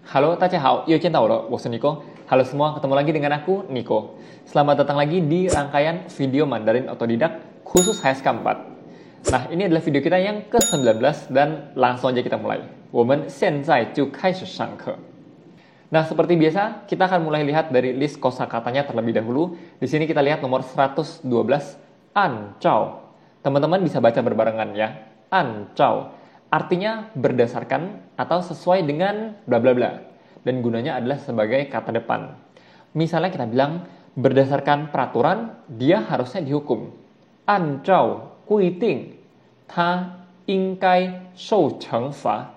Halo, 大家好，又见到我了，我是 Nico. Halo semua, ketemu lagi dengan aku, Nico. Selamat datang lagi di rangkaian video Mandarin Otodidak khusus HSK 4. Nah, ini adalah video kita yang ke-19 dan langsung aja kita mulai. 我们现在就开始上课. Nah, seperti biasa, kita akan mulai lihat dari list kosakatanya terlebih dahulu. Di sini kita lihat nomor 112, an zhao. Teman-teman bisa baca berbarengan ya. An zhao. Artinya berdasarkan atau sesuai dengan bla bla bla. Dan gunanya adalah sebagai kata depan. Misalnya kita bilang, berdasarkan peraturan, dia harusnya dihukum. An zhao gui ding, ta inggai shou cheng fa.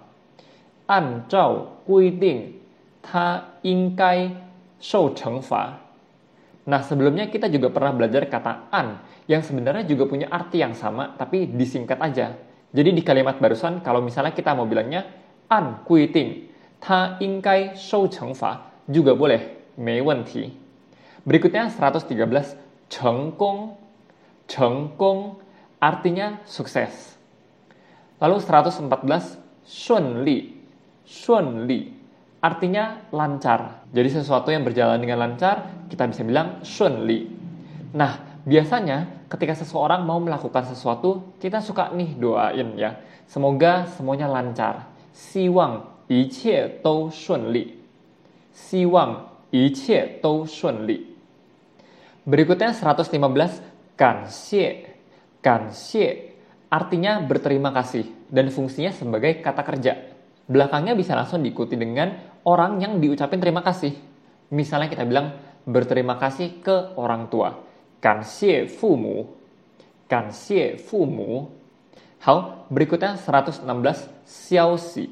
An zhao gui ding, ta inggai shou cheng fa. Nah, sebelumnya kita juga pernah belajar kata an, yang sebenarnya juga punya arti yang sama, tapi disingkat aja. Jadi di kalimat barusan, kalau misalnya kita mau bilangnya an gui ding, ta inggai shou cheng fa, juga boleh, mei wenti. Berikutnya 113, cheng gong. Cheng gong artinya sukses. Lalu 114, shun li. Shun li artinya lancar. Jadi sesuatu yang berjalan dengan lancar, kita bisa bilang shun li. Nah, biasanya ketika seseorang mau melakukan sesuatu, kita suka nih doain ya. Semoga semuanya lancar. Siwang iqie dou shun li. Siwang iqie dou shun li. Berikutnya 115, ganxie. Ganxie artinya berterima kasih dan fungsinya sebagai kata kerja. Belakangnya bisa langsung diikuti dengan orang yang diucapin terima kasih. Misalnya kita bilang berterima kasih ke orang tua. 感谢父母. 感谢父母. Hao, berikutnya 116, 消息.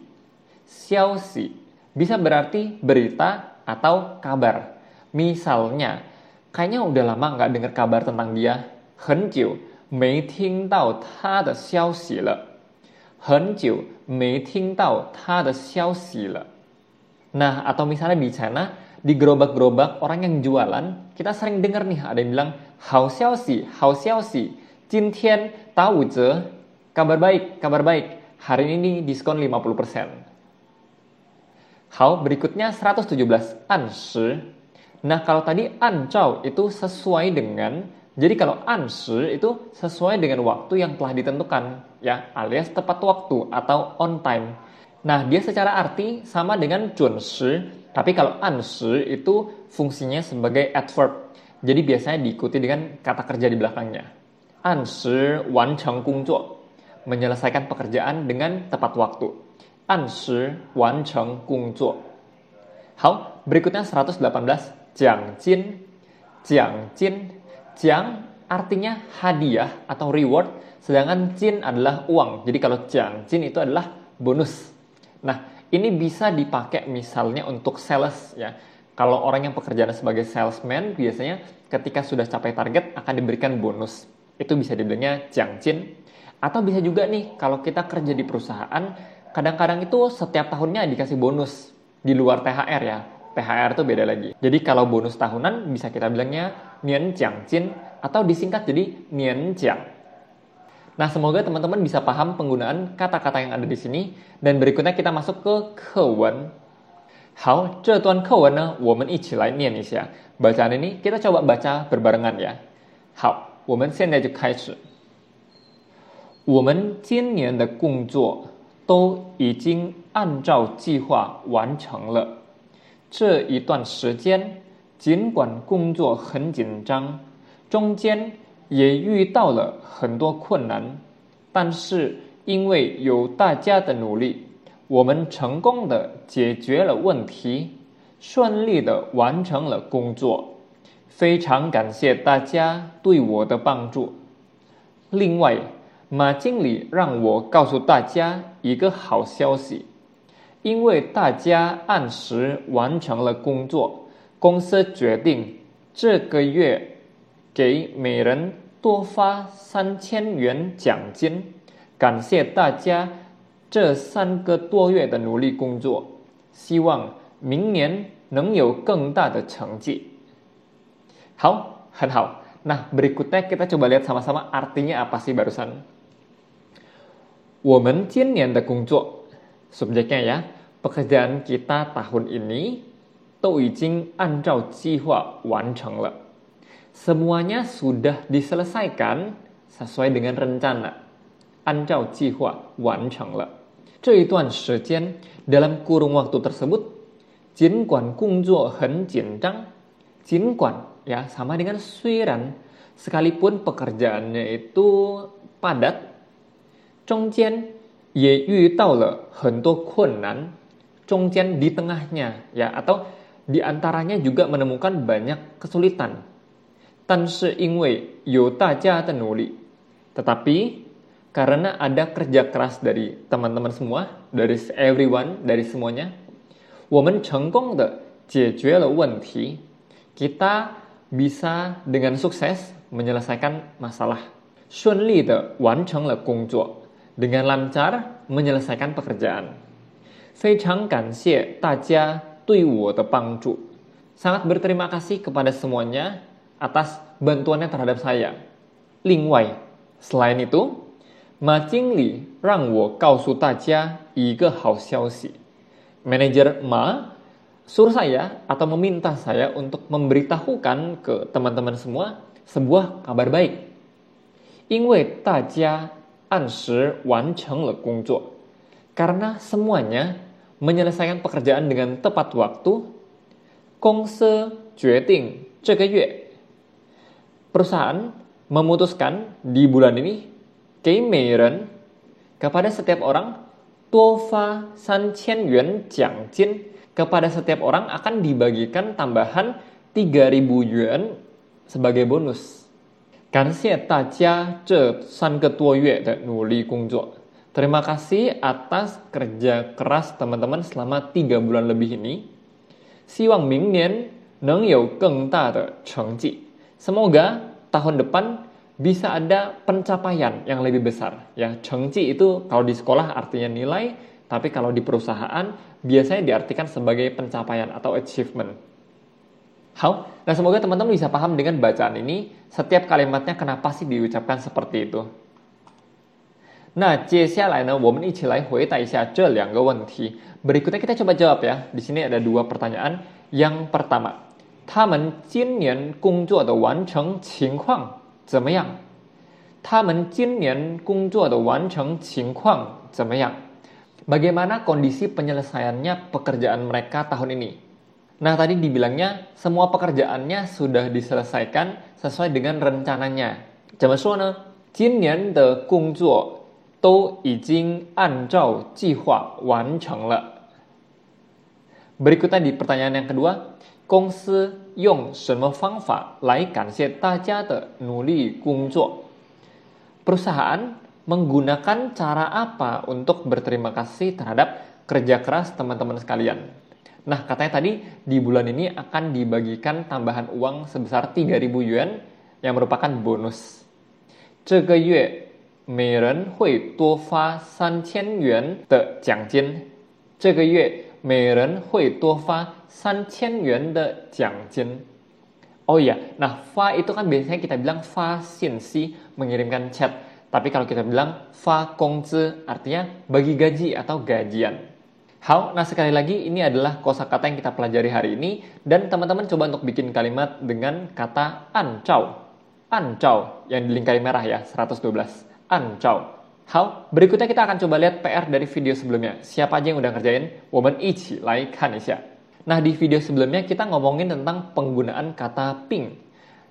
消息 bisa berarti berita atau kabar. Misalnya, kayaknya udah lama nggak dengar kabar tentang dia. 很久没听到他的消息了. 很久没听到他的消息了. Nah, atau misalnya di sana, di gerobak-gerobak orang yang jualan, kita sering dengar nih ada yang bilang, 好消息, 好消息, 今天打五折, kabar baik, hari ini diskon 50%. Hao, berikutnya 117, an shi. Nah, kalau tadi an zhao itu sesuai dengan, jadi kalau an shi itu sesuai dengan waktu yang telah ditentukan, ya, alias tepat waktu atau on time. Nah, dia secara arti sama dengan jun shi, tapi kalau an shi itu fungsinya sebagai adverb. Jadi biasanya diikuti dengan kata kerja di belakangnya. An shi wancheng gongzuo, menyelesaikan pekerjaan dengan tepat waktu. An shi wancheng gongzuo. Hao, berikutnya 118, jiang jin. Jiang jin. Jiang artinya hadiah atau reward, sedangkan jin adalah uang. Jadi kalau jiang jin itu adalah bonus. Nah, ini bisa dipakai misalnya untuk sales ya. Kalau orang yang pekerjaannya sebagai salesman, biasanya ketika sudah capai target akan diberikan bonus. Itu bisa dibilangnya jiangjin. Atau bisa juga nih, kalau kita kerja di perusahaan, kadang-kadang itu setiap tahunnya dikasih bonus. Di luar THR ya. THR itu beda lagi. Jadi kalau bonus tahunan bisa kita bilangnya nian jiangjin atau disingkat jadi nian jiang. Nah, semoga teman-teman bisa paham penggunaan kata-kata yang ada di sini. Dan berikutnya kita masuk ke kewen. 好，这段课文呢，我们一起来念一下。Bacaan ini kita coba baca berbarengan ya. 好，我们现在就开始。我们今年的工作都已经按照计划完成了。这一段时间，尽管工作很紧张，中间也遇到了很多困难，但是因为有大家的努力，我们成功的解决了问题，顺利的完成了工作。非常感谢大家对我的帮助。另外，马经理让我告诉大家一个好消息，因为大家按时完成了工作，公司决定这个月给每人多发3000元奖金。感谢大家这3个多月的努力工作，希望明年能有更大的成绩。好，很好。Nah, berikutnya kita coba lihat sama-sama artinya apa sih barusan. 我们今年的工作 subjeknya ya. pekerjaan kita tahun ini 都已经按照计划完成了. Semuanya sudah diselesaikan sesuai dengan rencana. 按照计划完成了. 这一段时间 dalam kurung waktu tersebut 尽管工作很紧张. 尽管 ya sama dengan 虽然 sekalipun pekerjaannya itu padat. 中间也遇到了很多困难. 中间 di tengahnya ya atau di antaranya juga menemukan banyak kesulitan. 但是因为有大家的努力. Tetapi karena ada kerja keras dari teman-teman semua, dari everyone, dari semuanya, 我们成功地解决了问题. Kita bisa dengan sukses menyelesaikan masalah. 顺利地完成了工作. Dengan lancar menyelesaikan pekerjaan. 非常感谢大家对我的帮助. Sangat berterima kasih kepada semuanya atas bantuannya terhadap saya. 另外, selain itu, 马经理让我告诉大家一个好消息. Manajer Ma suruh saya atau meminta saya untuk memberitahukan ke teman-teman semua sebuah kabar baik. 因为大家按时完成了工作. Karena semuanya menyelesaikan pekerjaan dengan tepat waktu. 公司决定这个月. Perusahaan memutuskan di bulan ini 给每人 kepada setiap orang 多发3000元奖金. Kepada setiap orang akan dibagikan tambahan 3000 yuan sebagai bonus. 感谢大家这3个多月的努力工作. Terima kasih atas kerja keras teman-teman selama 3 bulan lebih ini. 希望明年能有更大的成绩. Semoga tahun depan bisa ada pencapaian yang lebih besar. Ya, 成绩 itu kalau di sekolah artinya nilai, tapi kalau di perusahaan biasanya diartikan sebagai pencapaian atau achievement. How? Nah, semoga teman-teman bisa paham dengan bacaan ini, setiap kalimatnya kenapa sih diucapkan seperti itu. 那接下来呢，我们一起来回答一下这2个问题. Berikutnya kita coba jawab ya. Di sini ada 2 pertanyaan. Yang pertama, 他们今年工作的完成情况怎么样? 他们今年工作的完成情况怎么样? Bagaimana kondisi penyelesaiannya pekerjaan mereka tahun ini? Nah, tadi dibilangnya semua pekerjaannya sudah diselesaikan sesuai dengan rencananya. 怎么说呢？今年的工作都已经按照计划完成了. Berikutnya di pertanyaan yang kedua, 公司用什么方法来感谢大家的努力工作? Perusahaan menggunakan cara apa untuk berterima kasih terhadap kerja keras teman-teman sekalian? Nah, katanya tadi di bulan ini akan dibagikan tambahan uang sebesar 3000 yuan yang merupakan bonus. 这个月每人会多发3000元的奖金. 这个月每人会多发3000元的奖金. Oh iya, nah fa itu kan biasanya kita bilang fa xin si, mengirimkan chat. Tapi kalau kita bilang fa kongzi, artinya bagi gaji atau gajian. How? Nah sekali lagi ini adalah kosakata yang kita pelajari hari ini. Dan teman-teman coba untuk bikin kalimat dengan kata ancau. Ancau, yang dilingkari merah ya, 112. Ancau. How? Berikutnya kita akan coba lihat PR dari video sebelumnya. Siapa aja yang udah ngerjain? 我们一起来看一下. Nah, di video sebelumnya kita ngomongin tentang penggunaan kata ping.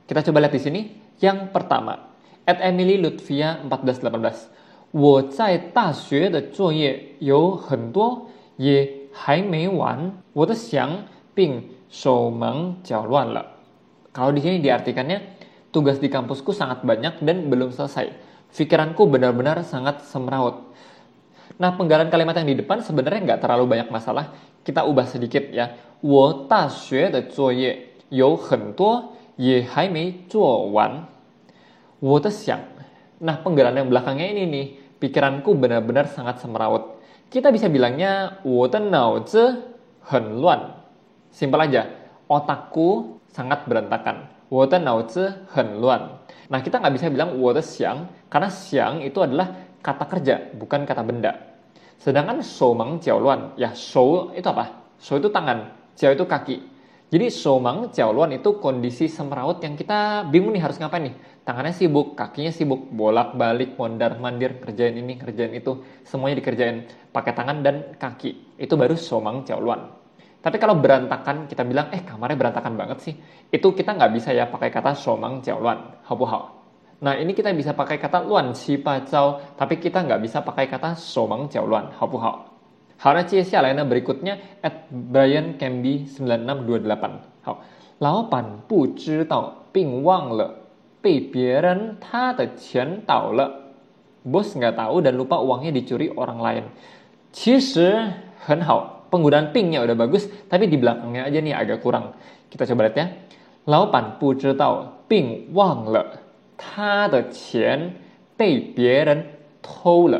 Kita coba lihat di sini. Yang pertama, at Emily Lutfia 1418. 我在大学的作业有很多，也还没完。我的想并手忙脚乱了. Kalau di sini diartikannya, tugas di kampusku sangat banyak dan belum selesai. Pikiranku benar-benar sangat semeraut. Nah, penggalan kalimat yang di depan sebenarnya nggak terlalu banyak masalah. Kita ubah sedikit ya. 我大学的作业有很多，也还没做完。我的想. Nah, penggalan yang belakangnya ini nih. Pikiranku benar-benar sangat semeraut. Kita bisa bilangnya 我的脑子很乱. Simpel aja. Otakku sangat berantakan. 我的脑子很乱. Nah, kita nggak bisa bilang 我的想, karena 想itu adalah kata kerja, bukan kata benda. Sedangkan shou mang jiao luan, ya shou itu apa? Shou itu tangan, jiao itu kaki. Jadi shou mang jiao luan itu kondisi semeraut yang kita bingung nih harus ngapain nih. Tangannya sibuk, kakinya sibuk, bolak-balik, mondar-mandir, kerjain ini, kerjain itu. Semuanya dikerjain pakai tangan dan kaki. Itu baru shou mang jiao luan. Tapi kalau berantakan, kita bilang, kamarnya berantakan banget sih. Itu kita nggak bisa ya pakai kata shou mang jiao luan, hao bu hao. Nah, ini kita bisa pakai kata luan qi ba zhao, tapi kita nggak bisa pakai kata shou mang jiao luan, hao bu hao. 好，那接下来呢 berikutnya at Brian Camby 9628. 好，老板不知道并忘了被别人他的钱倒了。Bos nggak tahu dan lupa uangnya dicuri orang lain. 其实很好, penggunaan 并nya udah bagus, tapi di belakangnya aja nih agak kurang. Kita coba lihat ya. 老板不知道并忘了他的钱被别人偷了。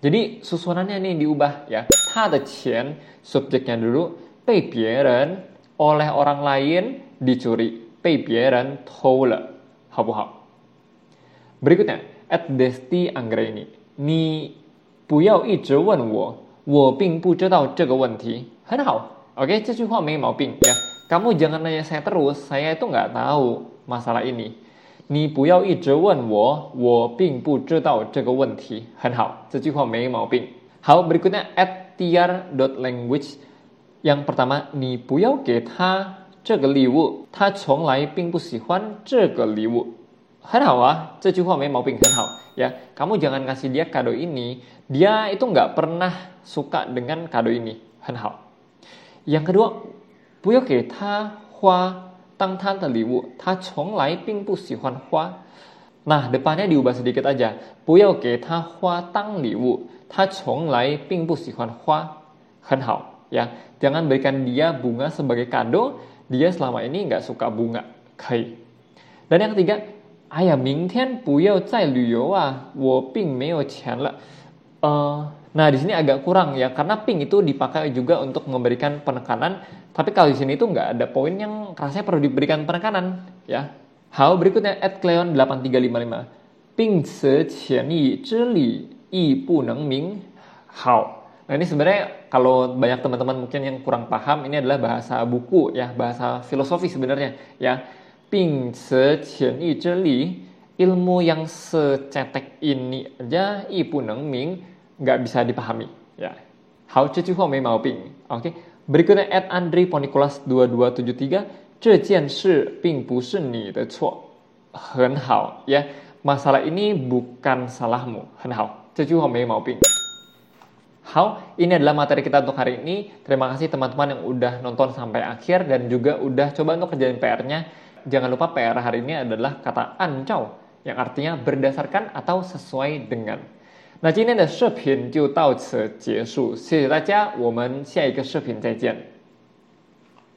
Jadi susunannya nih diubah ya. Ta de qian, subjeknya dulu, bei bieren, oleh orang lain dicuri. Bei bieren tou le. Hao bu hao? Berikutnya, at Desti Anggraini. Ni 不要一直问我，我并不知道这个问题。很好. Oke, 这句话没毛病ya. Kamu jangan nanya saya terus, saya itu nggak tahu masalah ini. 你不要一直问我，我并不知道这个问题。很好，这句话没毛病。好 berikutnya at tiar.language. Yang pertama, 你不要给他这个礼物，他从来并不喜欢这个礼物。很好啊，这句话没毛病，很好ya. Kamu jangan kasih dia kado ini, dia itu nggak pernah suka dengan kado ini. 很好。Yang kedua, 不要给他花当他的礼物，他从来并不喜欢花。Nah, depannya diubah sedikit aja. 不要给他花当礼物，他从来并不喜欢花。很好ya. Jangan berikan dia bunga sebagai kado, dia selama ini nggak suka bunga. 可以。Dan yang ketiga, 哎呀，明天不要再旅游啊，我并没有钱了。Nah, di sini agak kurang ya, karena ping itu dipakai juga untuk memberikan penekanan, tapi kalau di sini itu nggak ada poin yang rasanya perlu diberikan penekanan ya. Hao, berikutnya at Cleon 8355. 并此前意之理亦不能明。好. Nah, ini sebenarnya kalau banyak teman-teman mungkin yang kurang paham, ini adalah bahasa buku ya, bahasa filosofi sebenarnya ya. 并此前意之理, ilmu yang secetek ini aja 亦不能明, nggak bisa dipahami ya. 好，这句话没毛病。Oke. Berikutnya at Andri Ponikolas 2273. 这件事并不是你的错。很好ya. Masalah ini bukan salahmu. 很好，这句话没毛病。好, ini adalah materi kita untuk hari ini. Terima kasih teman-teman yang udah nonton sampai akhir dan juga udah coba untuk kerjain PR-nya. Jangan lupa PR hari ini adalah kata ancau, yang artinya berdasarkan atau sesuai dengan. 那今天的视频就到此结束，谢谢大家，我们下一个视频再见。